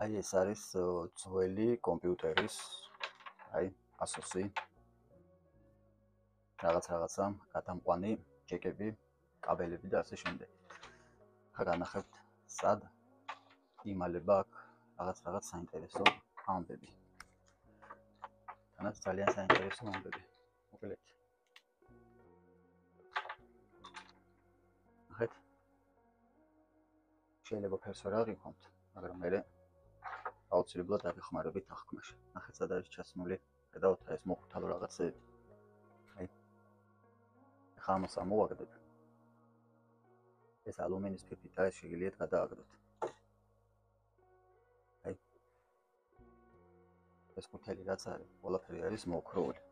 აი ეს არის ძველი კომპიუტერის ASUS-ი რაღაცა გადამყვანი ჯეკები, კაბელები და ასე შემდეგ. ხა განახებთ სად იმალება აქ რაღაც საინტერესო ამბები. თანაც ძალიან საინტერესო ამბები. მოკლედ. ახეთ შეიძლება ფერს ვერ აღიქვამთ, მაგრამ მე აუცილებლად აღიხმარებით აღქმაში. ნახეთ სად არის ჩასმული, ხედავთ ეს მოხუთავ რაღაცები. აი ხა ამას ამოვაგდებ. ეს ალუმინის ფირფიტა ეს შეგიძლიათ გადააგდოთ. აი ეს კუთელი რაც არის, ყველაფერი არის მოოქროვილი.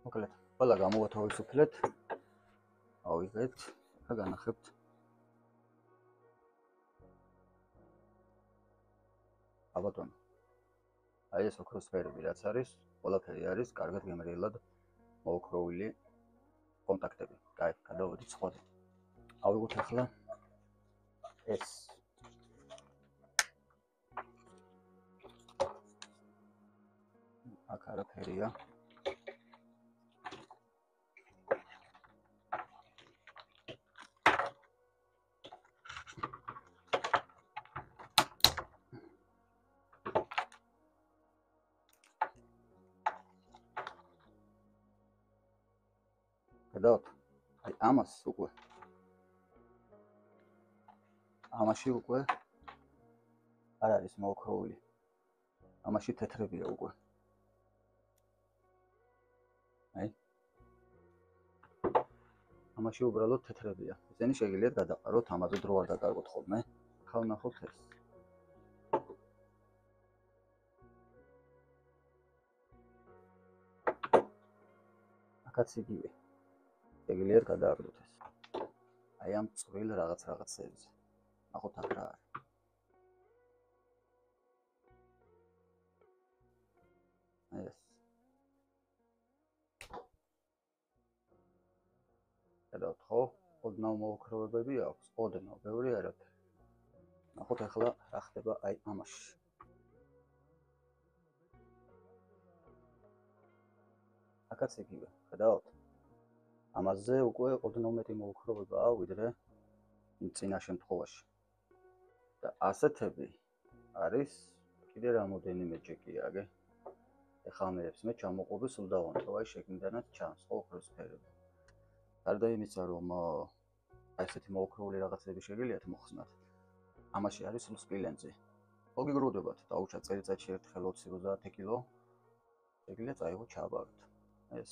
მოკლედ, ყველა გამოვათავისუფლეთ. ავიღეთ, ხა განახებთ. აბატონო. აი ეს ოქროს სფერები რაც არის, ყველაფერი არის კარგად გემრიელად მოოქროვილი კონტაქტები. კაი, გადავიდეთ სხვა. ავიღოთ ახლა ეს აქ არაფერია. ხედავთ? აი ამას უკვე ამაში უკვე არ არის მოოქროვილი. ამაში თეთრებია უკვე. აი ამაში უბრალოდ თეთრებია. ისინი შეგიძლიათ გადაყაროთ, ამაზე დრო არ დაკარგოთ ხოლმე. ხა ვნახოთ ეს. აქაც იგივე. შეგიძლიათ გადააგდოთ ეს. აი ამ წვრილ რაღაცებზე. ნახოთ აქ რა არის. ეს. ხედავთ ხო? ოდნავ მოოქროვებები აქვს, ოდნავ, ბევრი არაფერი. ნახოთ ახლა რა ხდება აი ამაში. აქაც იგივე, ხედავთ? ამაზე უკვე ოდნავ მეტი მოოქროვებაა ვიდრე წინა შემთხვევაში. და ასეთები არის კიდე რამოდენიმე ჯეკია, აგე. ეხლა ამერებს მე ჩამოყობი სულ დავანტო, აი შეგნიდანაც ჩანს ხო ოქროს სფერები. გარდა იმისა, რომ აი ესეთი მოოქროვილი რაღაცები შეგიძლიათ მოხსნათ. ამაში არის სულ სპილენძი. მოგიგროვდებათ, დაუჩათ წელიწადში ერთხელ 20-30 კილო. შეგიძლიათ წაიღოთ ჩააბაროთ. ეს